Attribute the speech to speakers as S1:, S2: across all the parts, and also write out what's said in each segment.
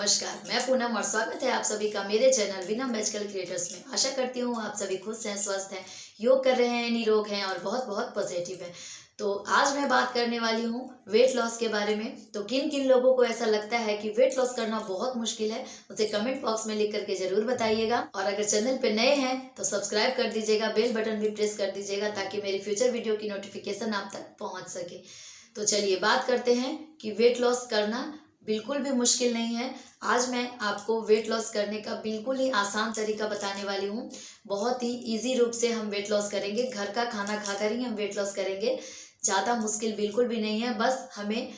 S1: नमस्कार, मैं पूनम और स्वागत है आप सभी का मेरे चैनल विनम मैजिकल क्रिएटर्स में। आशा करती हूँ आप सभी खुश हैं, स्वस्थ हैं, योग कर रहे हैं, निरोग हैं और बहुत बहुत पॉजिटिव हैं। तो आज मैं बात करने वाली हूँ वेट लॉस के बारे में। तो किन किन लोगों को ऐसा लगता है कि वेट लॉस करना बहुत मुश्किल है, मुझे कमेंट बॉक्स में लिख करके जरूर बताइएगा। और अगर चैनल पे नए हैं तो सब्सक्राइब कर दीजिएगा, बेल बटन भी प्रेस कर दीजिएगा ताकि मेरी फ्यूचर वीडियो की नोटिफिकेशन आप तक पहुँच सके। तो चलिए बात करते हैं कि वेट लॉस करना बिल्कुल भी मुश्किल नहीं है। आज मैं आपको वेट लॉस करने का बिल्कुल ही आसान तरीका बताने वाली हूँ। बहुत ही इजी रूप से हम वेट लॉस करेंगे, घर का खाना खाकर ही हम वेट लॉस करेंगे। ज़्यादा मुश्किल बिल्कुल भी नहीं है, बस हमें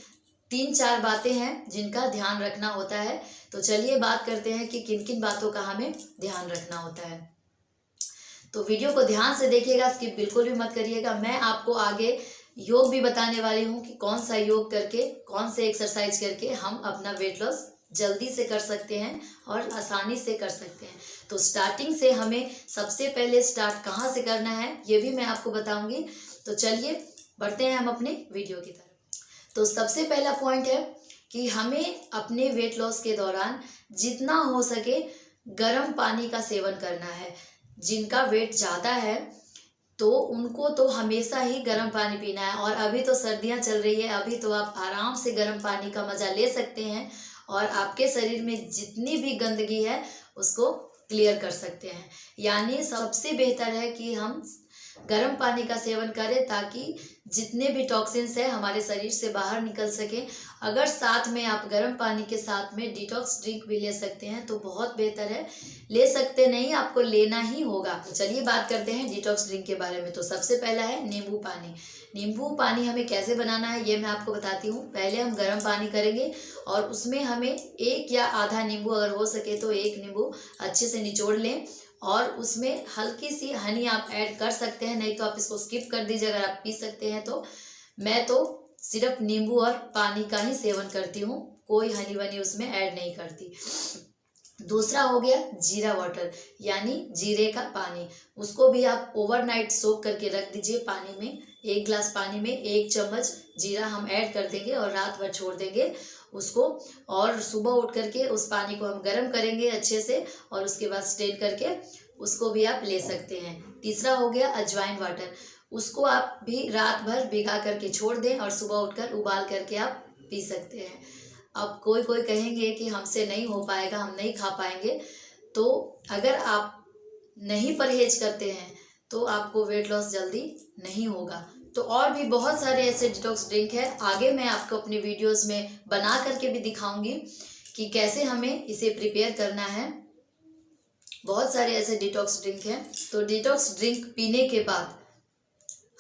S1: 3-4 बातें हैं जिनका ध्यान रखना होता है। तो चलिए बात करते हैं कि किन किन बातों का हमें ध्यान रखना होता है। तो वीडियो को ध्यान से देखिएगा, स्किप बिल्कुल भी मत करिएगा। मैं आपको आगे योग भी बताने वाली हूँ कि कौन सा योग करके, कौन से एक्सरसाइज करके हम अपना वेट लॉस जल्दी से कर सकते हैं और आसानी से कर सकते हैं। तो स्टार्टिंग से हमें सबसे पहले स्टार्ट कहाँ से करना है ये भी मैं आपको बताऊंगी। तो चलिए बढ़ते हैं हम अपने वीडियो की तरफ। तो सबसे पहला पॉइंट है कि हमें अपने वेट लॉस के दौरान जितना हो सके गर्म पानी का सेवन करना है। जिनका वेट ज़्यादा है तो उनको तो हमेशा ही गर्म पानी पीना है। और अभी तो सर्दियां चल रही है, अभी तो आप आराम से गर्म पानी का मज़ा ले सकते हैं और आपके शरीर में जितनी भी गंदगी है उसको क्लियर कर सकते हैं। यानी सबसे बेहतर है कि हम गर्म पानी का सेवन करें ताकि जितने भी टॉक्सिन्स है हमारे शरीर से बाहर निकल सके। अगर साथ में आप गर्म पानी के साथ में डिटॉक्स ड्रिंक भी ले सकते हैं तो बहुत बेहतर है। ले सकते नहीं, आपको लेना ही होगा। तो चलिए बात करते हैं डिटॉक्स ड्रिंक के बारे में। तो सबसे पहला है नींबू पानी। नींबू पानी हमें कैसे बनाना है ये मैं आपको बताती हूँ। पहले हम गर्म पानी करेंगे और उसमें हमें 1 या आधा नींबू, अगर हो सके तो 1 नींबू अच्छे से निचोड़ लें और उसमें हल्की सी हनी आप ऐड कर सकते हैं, नहीं तो आप इसको स्किप कर दीजिए अगर आप पी सकते हैं तो। मैं तो सिर्फ नींबू और पानी का ही सेवन करती हूँ, कोई हनी वनी उसमें ऐड नहीं करती। दूसरा हो गया जीरा वाटर, यानी जीरे का पानी। उसको भी आप ओवरनाइट सोक करके रख दीजिए पानी में। 1 गिलास पानी में 1 चम्मच जीरा हम ऐड कर देंगे और रात भर छोड़ देंगे उसको। और सुबह उठ करके उस पानी को हम गर्म करेंगे अच्छे से और उसके बाद स्ट्रेन करके उसको भी आप ले सकते हैं। तीसरा हो गया अजवाइन वाटर। उसको आप भी रात भर भिगा करके छोड़ दें और सुबह उठकर उबाल करके आप पी सकते हैं। अब कोई कोई कहेंगे कि हमसे नहीं हो पाएगा, हम नहीं खा पाएंगे। तो अगर आप नहीं परहेज करते हैं तो आपको वेट लॉस जल्दी नहीं होगा। तो और भी बहुत सारे ऐसे डिटॉक्स ड्रिंक है, आगे मैं आपको अपनी वीडियोस में बना करके भी दिखाऊंगी कि कैसे हमें इसे प्रिपेयर करना है। बहुत सारे ऐसे डिटॉक्स ड्रिंक हैं। तो डिटॉक्स ड्रिंक पीने के बाद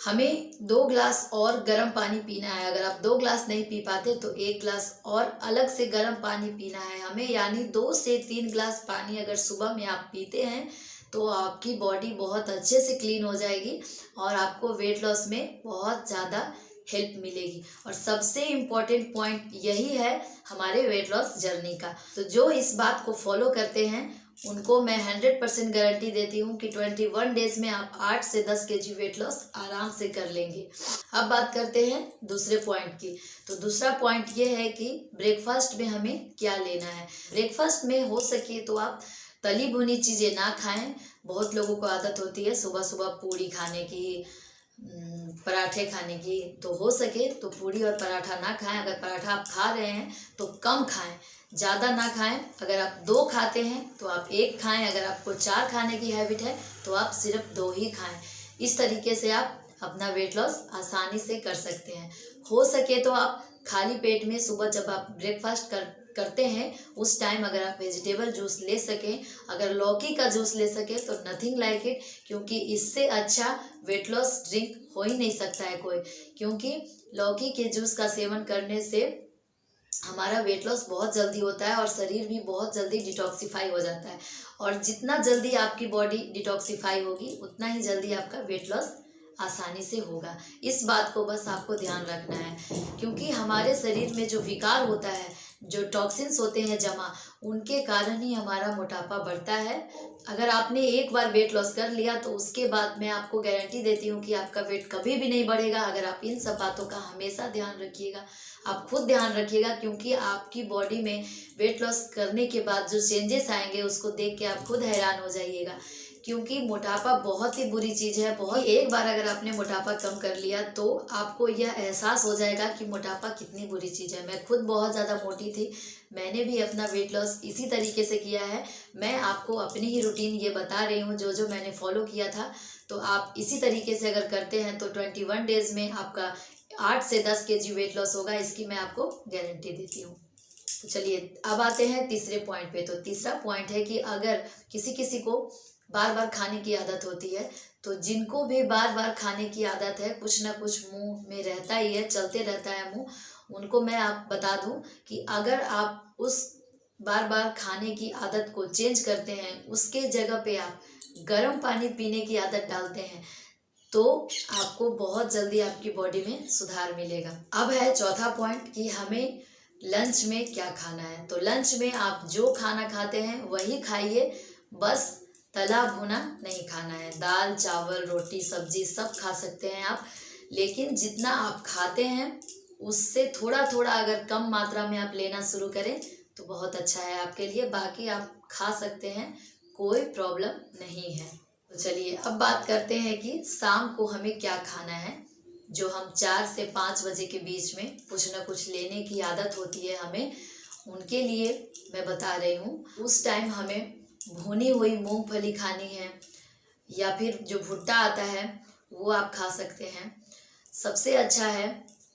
S1: हमें 2 गिलास और गर्म पानी पीना है। अगर आप 2 गिलास नहीं पी पाते तो 1 गिलास और अलग से गर्म पानी पीना है हमें। यानी 2 से 3 गिलास पानी अगर सुबह में आप पीते हैं तो आपकी बॉडी बहुत अच्छे से क्लीन हो जाएगी और आपको वेट लॉस में बहुत ज़्यादा हेल्प मिलेगी। और सबसे इम्पॉर्टेंट पॉइंट यही है हमारे वेट लॉस जर्नी का। तो जो इस बात को फॉलो करते हैं उनको मैं 100% गारंटी देती हूँ कि 21 डेज में आप 8 से 10 केजी वेट लॉस आराम से कर लेंगे। अब बात करते हैं दूसरे पॉइंट की। तो दूसरा पॉइंट ये है कि ब्रेकफास्ट में हमें क्या लेना है। ब्रेकफास्ट में हो सके तो आप तली भुनी चीज़ें ना खाएं। बहुत लोगों को आदत होती है सुबह सुबह पूड़ी खाने की, पराठे खाने की। तो हो सके तो पूड़ी और पराठा ना खाएं। अगर पराठा आप खा रहे हैं तो कम खाएं, ज़्यादा ना खाएं। अगर आप 2 खाते हैं तो आप 1 खाएं। अगर आपको 4 खाने की हैबिट है तो आप सिर्फ 2 ही खाएं। इस तरीके से आप अपना वेट लॉस आसानी से कर सकते हैं। हो सके तो आप खाली पेट में सुबह जब आप ब्रेकफास्ट करते हैं उस टाइम अगर आप वेजिटेबल जूस ले सकें, अगर लौकी का जूस ले सकें तो नथिंग लाइक इट, क्योंकि इससे अच्छा वेट लॉस ड्रिंक हो ही नहीं सकता है कोई। क्योंकि लौकी के जूस का सेवन करने से हमारा वेट लॉस बहुत जल्दी होता है और शरीर भी बहुत जल्दी डिटॉक्सिफाई हो जाता है। और जितना जल्दी आपकी बॉडी डिटॉक्सिफाई होगी उतना ही जल्दी आपका वेट लॉस आसानी से होगा। इस बात को बस आपको ध्यान रखना है, क्योंकि हमारे शरीर में जो विकार होता है, जो टॉक्सिन्स होते हैं जमा, उनके कारण ही हमारा मोटापा बढ़ता है। अगर आपने एक बार वेट लॉस कर लिया तो उसके बाद मैं आपको गारंटी देती हूँ कि आपका वेट कभी भी नहीं बढ़ेगा। अगर आप इन सब बातों का हमेशा ध्यान रखिएगा, आप खुद ध्यान रखिएगा, क्योंकि आपकी बॉडी में वेट लॉस करने के बाद जो चेंजेस आएंगे उसको देख के आप खुद हैरान हो जाइएगा। क्योंकि मोटापा बहुत ही बुरी चीज़ है। बहुत एक बार अगर आपने मोटापा कम कर लिया तो आपको यह एहसास हो जाएगा कि मोटापा कितनी बुरी चीज़ है। मैं खुद बहुत ज़्यादा मोटी थी, मैंने भी अपना वेट लॉस इसी तरीके से किया है। मैं आपको अपनी ही रूटीन ये बता रही हूँ जो जो मैंने फॉलो किया था। तो आप इसी तरीके से अगर करते हैं तो 21 डेज़ में आपका 8 से 10 केजी वेट लॉस होगा, इसकी मैं आपको गारंटी देती हूँ। तो चलिए अब आते हैं तीसरे पॉइंट पे। तो तीसरा पॉइंट है कि अगर किसी किसी को बार बार खाने की आदत होती है, तो जिनको भी बार बार खाने की आदत है, कुछ ना कुछ मुंह में रहता ही है, चलते रहता है मुंह, उनको मैं आप बता दूं कि अगर आप उस बार बार खाने की आदत को चेंज करते हैं, उसके जगह पे आप गर्म पानी पीने की आदत डालते हैं, तो आपको बहुत जल्दी आपकी बॉडी में सुधार मिलेगा। अब है चौथा पॉइंट कि हमें लंच में क्या खाना है। तो लंच में आप जो खाना खाते हैं वही खाइए, बस तला भुना नहीं खाना है। दाल चावल रोटी सब्जी सब खा सकते हैं आप, लेकिन जितना आप खाते हैं उससे थोड़ा थोड़ा अगर कम मात्रा में आप लेना शुरू करें तो बहुत अच्छा है आपके लिए। बाकी आप खा सकते हैं, कोई प्रॉब्लम नहीं है। तो चलिए अब बात करते हैं कि शाम को हमें क्या खाना है। जो हम 4 से 5 बजे के बीच में कुछ ना कुछ लेने की आदत होती है हमें, उनके लिए मैं बता रही हूँ। उस टाइम हमें भुनी हुई मूंगफली खानी है, या फिर जो भुट्टा आता है वो आप खा सकते हैं, सबसे अच्छा है।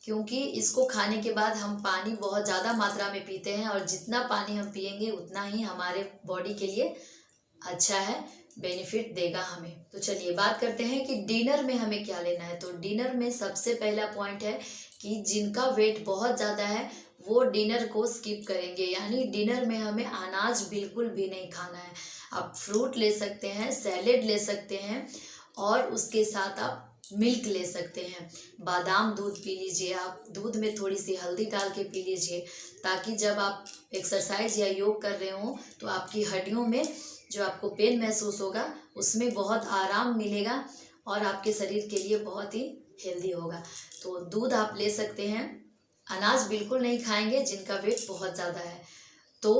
S1: क्योंकि इसको खाने के बाद हम पानी बहुत ज़्यादा मात्रा में पीते हैं, और जितना पानी हम पिएंगे उतना ही हमारे बॉडी के लिए अच्छा है, बेनिफिट देगा हमें। तो चलिए बात करते हैं कि डिनर में हमें क्या लेना है। तो डिनर में सबसे पहला पॉइंट है कि जिनका वेट बहुत ज़्यादा है वो डिनर को स्किप करेंगे, यानी डिनर में हमें अनाज बिल्कुल भी नहीं खाना है। आप फ्रूट ले सकते हैं, सैलेड ले सकते हैं, और उसके साथ आप मिल्क ले सकते हैं। बादाम दूध पी लीजिए, आप दूध में थोड़ी सी हल्दी डाल के पी लीजिए, ताकि जब आप एक्सरसाइज या योग कर रहे हो तो आपकी हड्डियों में जो आपको पेन महसूस होगा उसमें बहुत आराम मिलेगा, और आपके शरीर के लिए बहुत ही हेल्दी होगा। तो दूध आप ले सकते हैं। अनाज बिल्कुल नहीं खाएंगे जिनका वेट बहुत ज़्यादा है। तो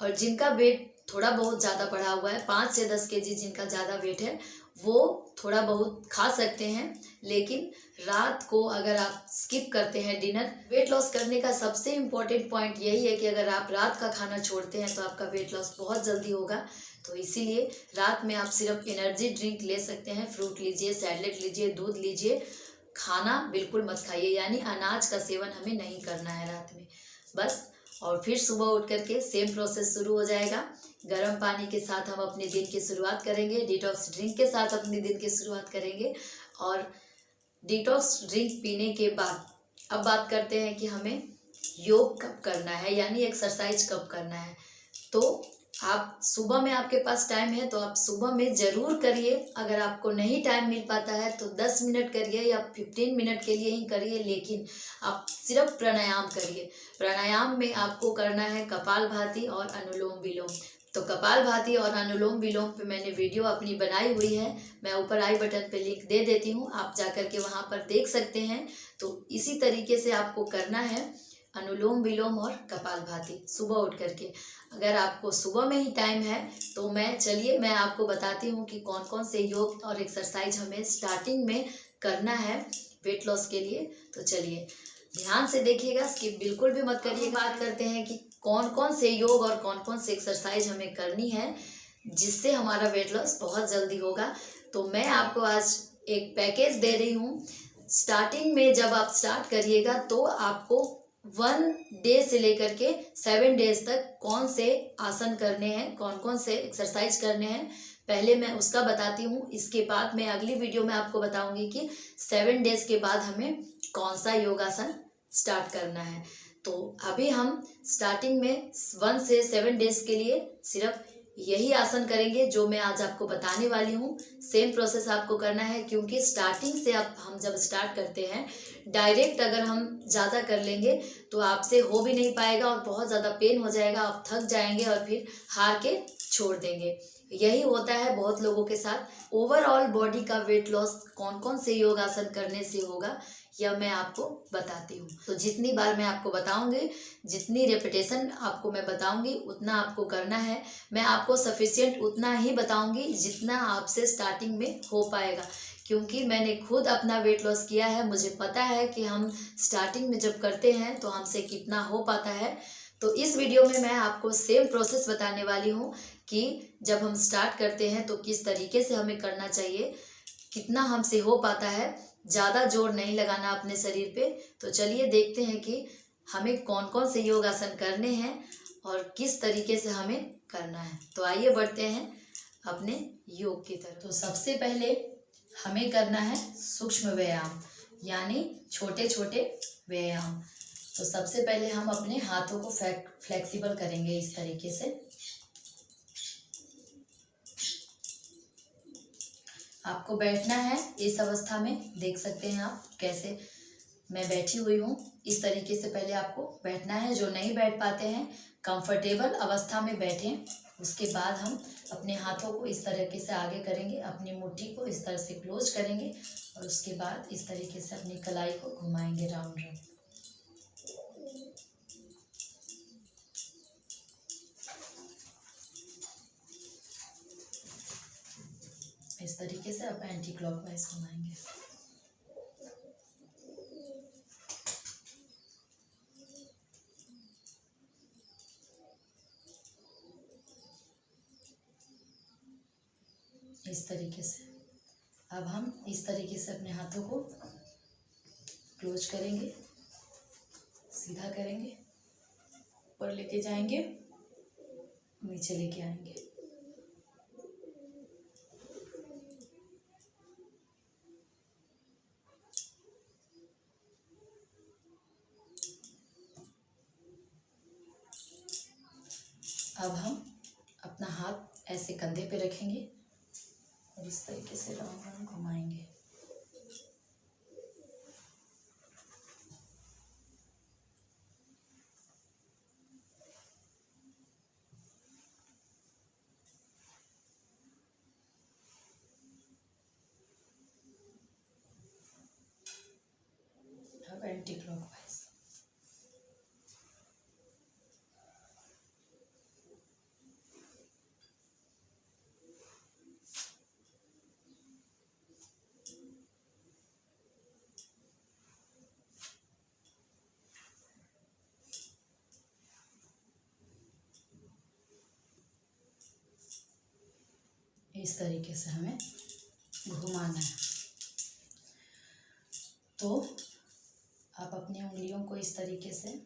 S1: और जिनका वेट थोड़ा बहुत ज़्यादा बढ़ा हुआ है, 5 से 10 केजी जिनका ज़्यादा वेट है, वो थोड़ा बहुत खा सकते हैं, लेकिन रात को अगर आप स्किप करते हैं डिनर। वेट लॉस करने का सबसे इम्पोर्टेंट पॉइंट यही है कि अगर आप रात का खाना छोड़ते हैं तो आपका वेट लॉस बहुत जल्दी होगा। तो इसीलिए रात में आप सिर्फ एनर्जी ड्रिंक ले सकते हैं, फ्रूट लीजिए, सैलेड लीजिए, दूध लीजिए, खाना बिल्कुल मत खाइए, यानी अनाज का सेवन हमें नहीं करना है रात में बस। और फिर सुबह उठ करके सेम प्रोसेस शुरू हो जाएगा। गर्म पानी के साथ हम अपने दिन की शुरुआत करेंगे, डिटॉक्स ड्रिंक के साथ अपने दिन की शुरुआत करेंगे। और डिटॉक्स ड्रिंक पीने के बाद अब बात करते हैं कि हमें योग कब करना है, यानी एक्सरसाइज कब करना है। तो आप सुबह में आपके पास टाइम है तो आप सुबह में ज़रूर करिए। अगर आपको नहीं टाइम मिल पाता है तो 10 मिनट करिए या 15 मिनट के लिए ही करिए, लेकिन आप सिर्फ प्राणायाम करिए। प्राणायाम में आपको करना है कपालभाति और अनुलोम विलोम। तो कपालभाति और अनुलोम विलोम पे मैंने वीडियो अपनी बनाई हुई है, मैं ऊपर आई बटन पे लिंक दे देती हूँ, आप जा कर के वहाँ पर देख सकते हैं। तो इसी तरीके से आपको करना है अनुलोम विलोम और कपालभाति सुबह उठ करके। अगर आपको सुबह में ही टाइम है तो चलिए मैं आपको बताती हूँ कि कौन कौन से योग और एक्सरसाइज हमें स्टार्टिंग में करना है वेट लॉस के लिए। तो चलिए ध्यान से देखिएगा, स्किप बिल्कुल भी मत करिए। बात करते हैं कि कौन कौन से योग और कौन कौन से एक्सरसाइज हमें करनी है जिससे हमारा वेट लॉस बहुत जल्दी होगा। तो मैं आपको आज एक पैकेज दे रही हूँ। स्टार्टिंग में जब आप स्टार्ट करिएगा तो आपको 1 डे से लेकर के 7 डेज तक कौन से आसन करने हैं, कौन कौन से एक्सरसाइज करने हैं, पहले मैं उसका बताती हूँ। इसके बाद मैं अगली वीडियो में आपको बताऊंगी कि 7 डेज के बाद हमें कौन सा योगासन स्टार्ट करना है। तो अभी हम स्टार्टिंग में 1 से 7 डेज के लिए सिर्फ यही आसन करेंगे जो मैं आज आपको बताने वाली हूँ। सेम प्रोसेस आपको करना है, क्योंकि स्टार्टिंग से अब हम जब स्टार्ट करते हैं डायरेक्ट अगर हम ज़्यादा कर लेंगे तो आपसे हो भी नहीं पाएगा और बहुत ज़्यादा पेन हो जाएगा, आप थक जाएंगे और फिर हार के छोड़ देंगे। यही होता है बहुत लोगों के साथ। ओवरऑल बॉडी का वेट लॉस कौन कौन से योग आसन करने से होगा यह मैं आपको बताती हूँ। तो जितनी बार मैं आपको बताऊंगी, जितनी रेपिटेशन आपको मैं बताऊंगी उतना आपको करना है। मैं आपको सफिशिएंट उतना ही बताऊंगी जितना आपसे स्टार्टिंग में हो पाएगा, क्योंकि मैंने खुद अपना वेट लॉस किया है। मुझे पता है कि हम स्टार्टिंग में जब करते हैं तो हमसे कितना हो पाता है। तो इस वीडियो में मैं आपको सेम प्रोसेस बताने वाली हूँ कि जब हम स्टार्ट करते हैं तो किस तरीके से हमें करना चाहिए, कितना हमसे हो पाता है। ज़्यादा जोर नहीं लगाना अपने शरीर पे। तो चलिए देखते हैं कि हमें कौन कौन से योग आसन करने हैं और किस तरीके से हमें करना है। तो आइए बढ़ते हैं अपने योग की तरफ। तो सबसे पहले हमें करना है सूक्ष्म व्यायाम, यानी छोटे छोटे व्यायाम। तो सबसे पहले हम अपने हाथों को फ्लेक्सिबल करेंगे इस तरीके से। आपको बैठना है इस अवस्था में, देख सकते हैं आप कैसे मैं बैठी हुई हूँ। इस तरीके से पहले आपको बैठना है। जो नहीं बैठ पाते हैं कंफर्टेबल अवस्था में बैठें। उसके बाद हम अपने हाथों को इस तरीके से आगे करेंगे, अपनी मुट्ठी को इस तरह से क्लोज करेंगे और उसके बाद इस तरीके से अपनी कलाई को घुमाएंगे राउंड राउंड। इस तरीके से अब एंटी क्लॉकवाइज घुमाएंगे। इस तरीके से अब हम इस तरीके से अपने हाथों को क्लोज करेंगे, सीधा करेंगे, ऊपर लेके जाएंगे, नीचे लेके आएंगे। अब हम अपना हाथ ऐसे कंधे पे रखेंगे और इस तरीके से राउंड राउंड घुमाएंगे। अब एंटी क्लॉकवाइज। इस तरीके से हमें घुमाना है। तो आप अपनी उंगलियों को इस तरीके से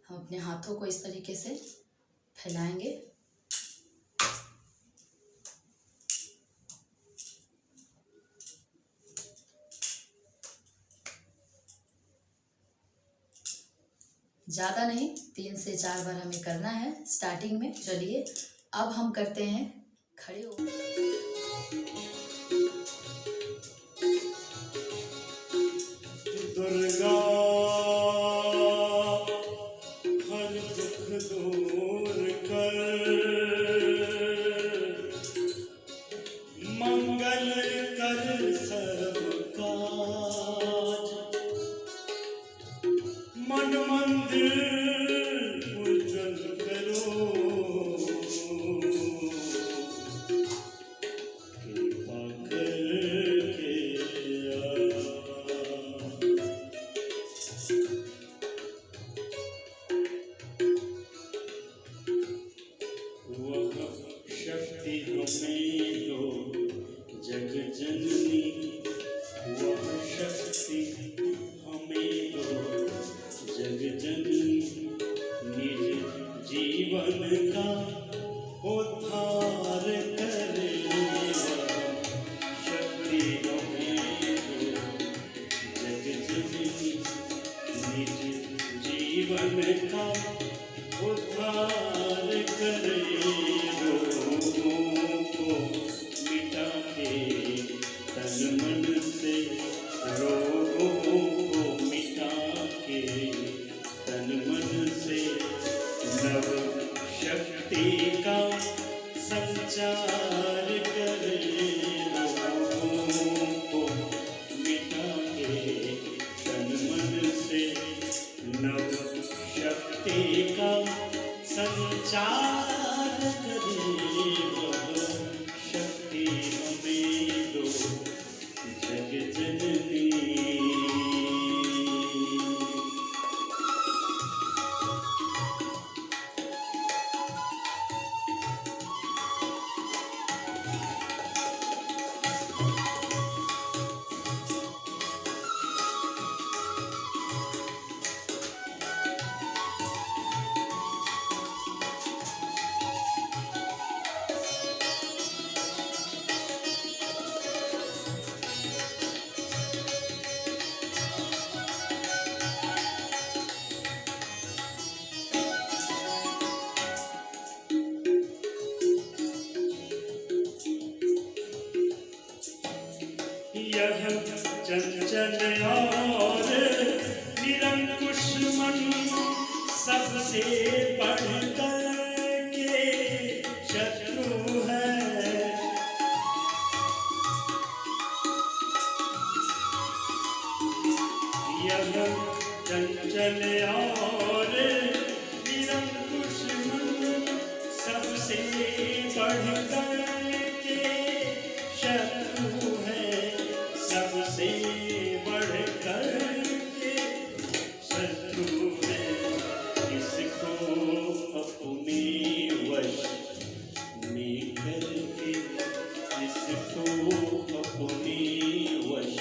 S1: हम अपने हाथों को इस तरीके से फैलाएंगे। ज़्यादा नहीं, 3 से 4 बार हमें करना है स्टार्टिंग में। चलिए अब हम करते हैं खड़े हो।
S2: दुर्गा हर दुख दूर कर, मंगल कर सब काज, मन मंदिर उज्जवल करो, कृपा करके जीवन का उद्धार करे, रोगों को मिटा के तन मन से, रोगों को मिटा के तन मन से, नव शक्ति का संचार करे, रोगों को मिटा के तन मन से, नव शक्ति का संचार करे, वह शक्ति हमें दो जग जननी। यह चंचल और निरंकुश मन सबसे बढ़कर के शत्रु है। यह चंचल और निरंकुश मन सबसे बढ़कर के शत्रु है, सबसे बढ़कर के शत्रु है। इसको अपने वश में करके, इसको अपने वश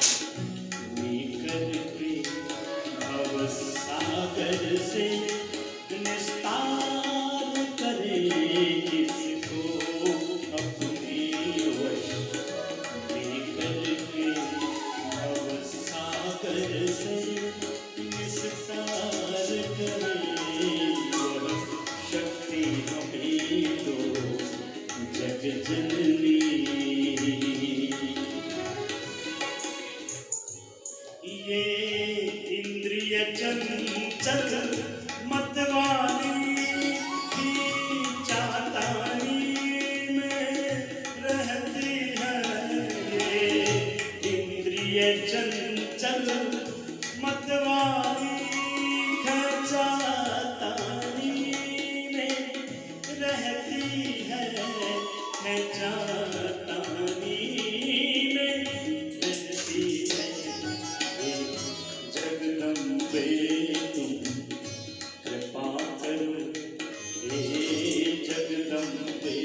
S2: में करके, भव सागर से निस्तार करे, इसको अपने वश में करके, भव सागर से निस्तार करे, वह शक्ति हमें दो जग जननी। ये इंद्रिय चंचल मतवाली की चातानी में रहती है, ये इंद्रिय चंचल मतवाली खचातानी में रहती है, खचातानी में रहती है। जगदम्बे तुम कृपा करो, हे जगदम्बे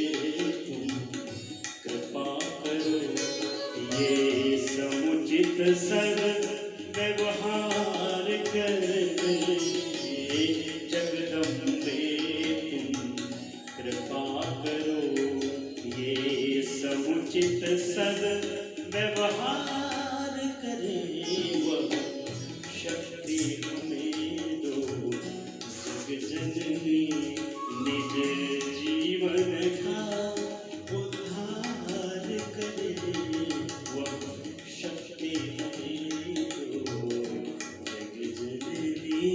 S2: तुम कृपा करो, ये समुचित सर व्यवहार करे, हे जगदम्बे तुम कृपा करो, ये समुचित सद व्यवहार करे, वह शक्ति हमें दो जग जननी। निज जीवन का उद्धार करे, वह शक्ति हमें दो जग जननी।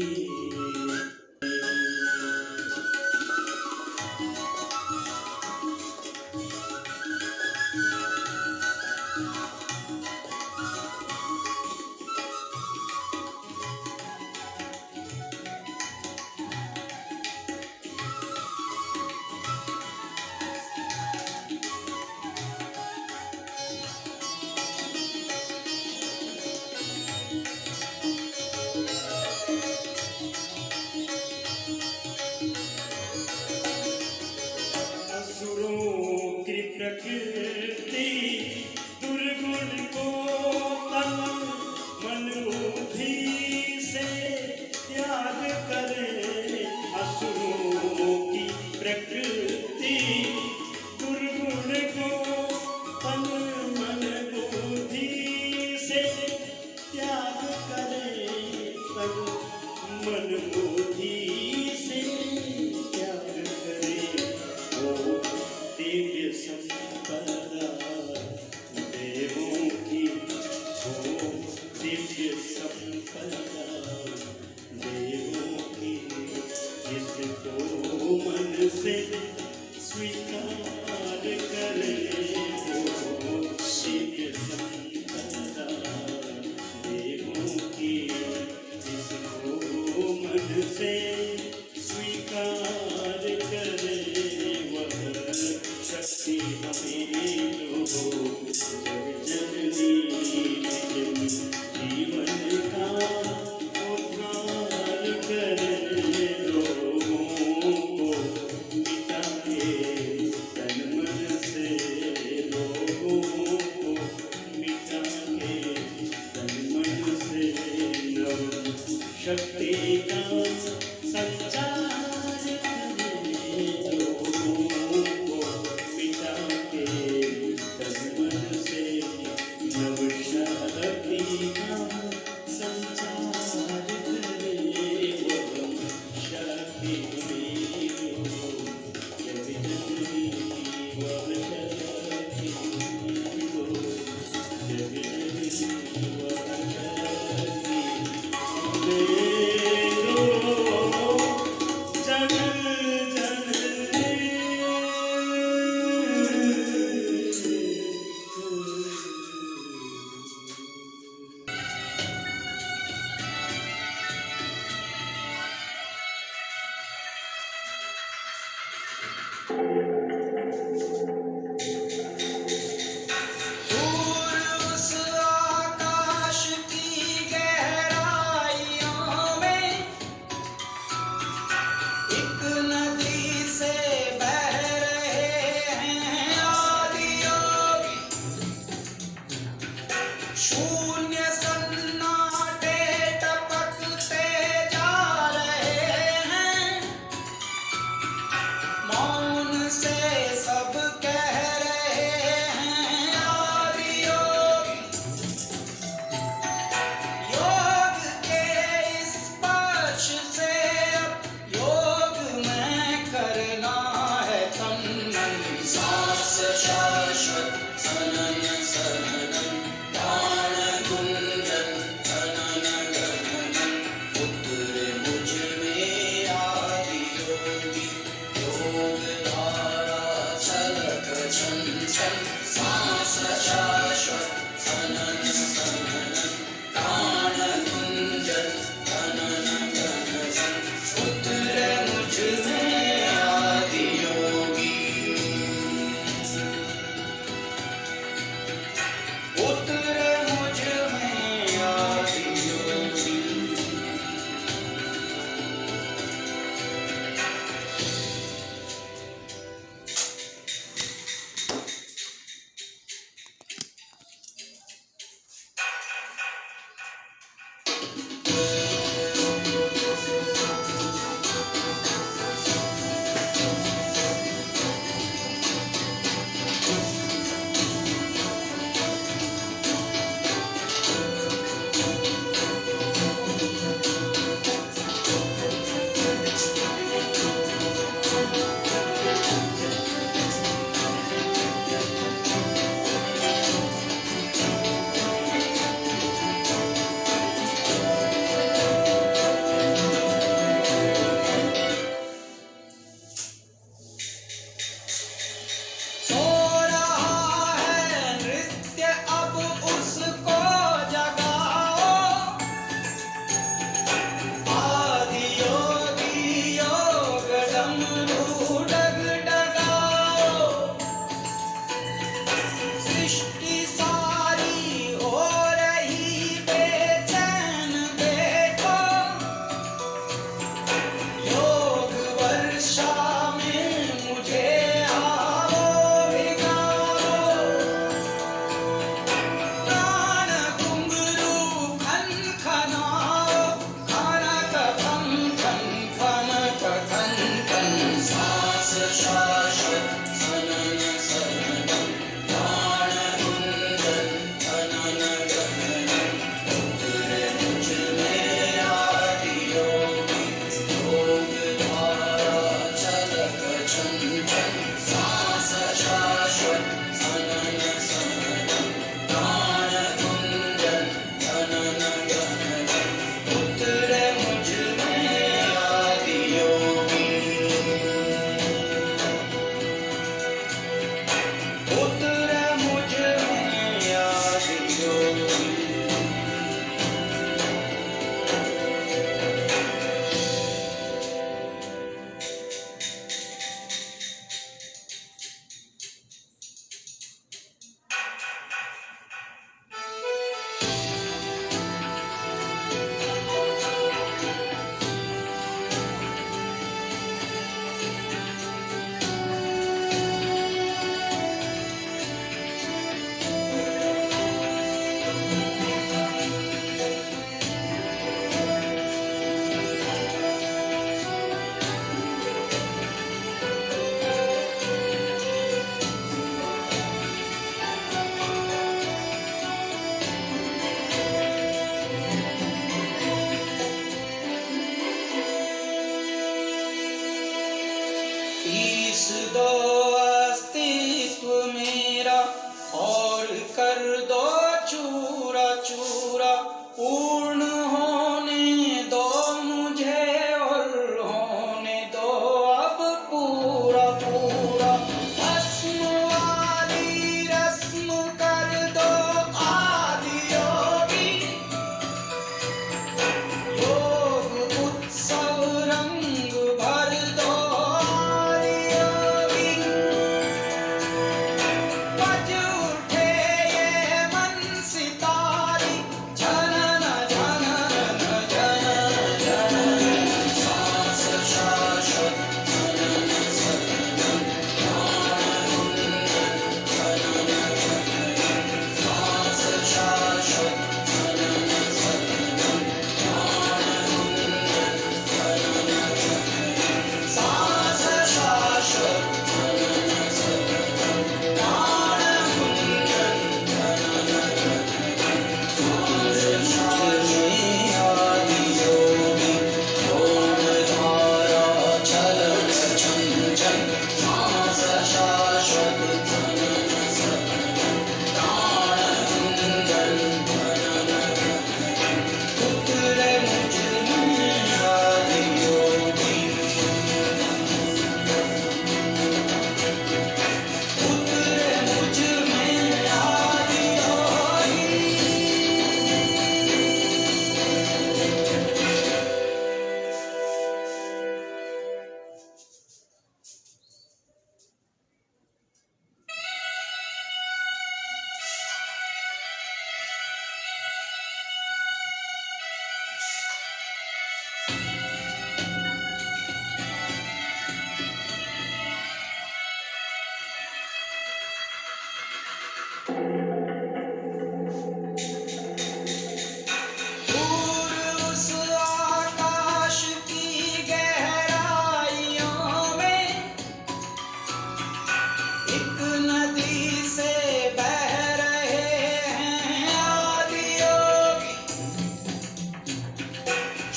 S2: असुरों की प्रकृति दुर्गुण को तन मन बुद्धि से त्याग करे, असुरों की प्रकृति दुर्गुण को तन मन बुद्धि से त्याग करे, तन मन बुद्धि से त्याग करे वो दिव्य संपदा देवों की वो दिव्य संपदा देवों की जिसको मन से स्वीकार करे वो दिव्य संपदा देवों की जिसको मन से स्वीकार करे वह शक्ति हमें जो जननी जीवन का उद्धार करे रोगों को मिटाए तन मन से रोगों को मिटाए तन मन से नव शक्ति का संचार करे रोगों को मिटा के तन मन से नव शक्ति का संचार करे वह शक्ति हमें हो जब जननी वह शक्ति हमें हो जब जननी वह शक्ति हमें हो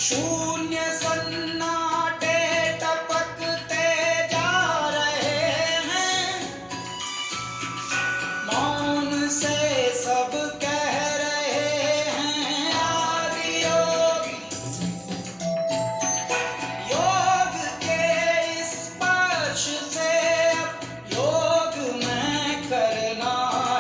S3: शून्य सन्नाटे टपकते जा रहे हैं, मौन से सब कह रहे हैं आदि योग। योग के स्पर्श से अब योग में करना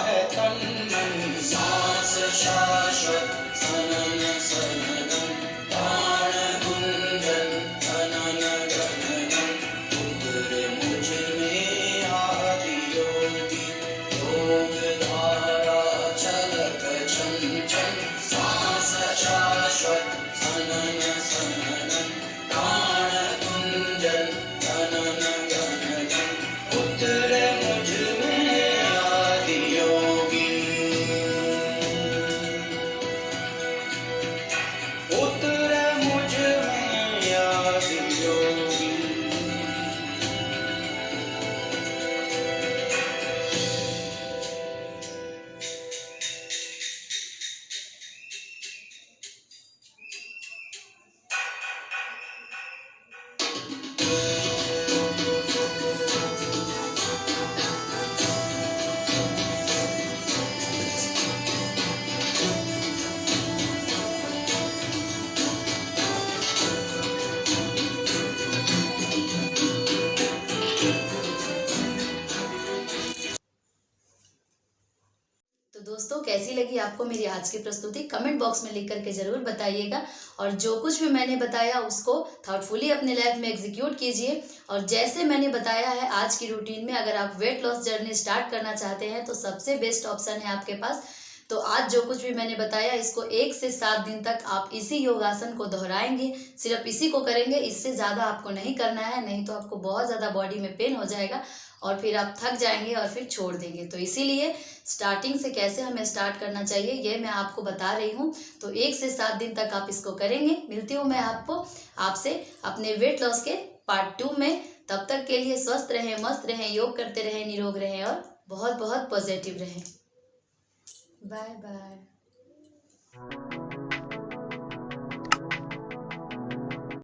S3: है तन मन। सांस शाश्वत सनन सननम, प्राण गुंजन धनन गगनम। उतरे मुझ में आदि योगी, योग धारा छलक छन छन। सांस शाश्वत सनन सननम, प्राण गुंजन धनन गगनम। उतरे मुझ में आदि योगी, उतरे मुझ में आदि योगी।
S1: तो दोस्तों, कैसी लगी आपको मेरी आज की प्रस्तुति? कमेंट बॉक्स में लिख करके ज़रूर बताइएगा। और जो कुछ भी मैंने बताया उसको थॉटफुली अपने लाइफ में एग्जीक्यूट कीजिए। और जैसे मैंने बताया है आज की रूटीन में, अगर आप वेट लॉस जर्नी स्टार्ट करना चाहते हैं तो सबसे बेस्ट ऑप्शन है आपके पास। तो आज जो कुछ भी मैंने बताया, इसको 1 से 7 दिन तक आप इसी योगासन को दोहराएंगे, सिर्फ इसी को करेंगे, इससे ज़्यादा आपको नहीं करना है, नहीं तो आपको बहुत ज़्यादा बॉडी में पेन हो जाएगा और फिर आप थक जाएंगे और फिर छोड़ देंगे। तो इसीलिए स्टार्टिंग से कैसे हमें स्टार्ट करना चाहिए ये मैं आपको बता रही हूँ। तो 1 से 7 दिन तक आप इसको करेंगे। मिलती हूँ मैं आपसे अपने वेट लॉस के पार्ट 2 में। तब तक के लिए स्वस्थ रहें, मस्त रहें, योग करते रहें, निरोग रहें और बहुत बहुत पॉजिटिव रहें। Bye bye.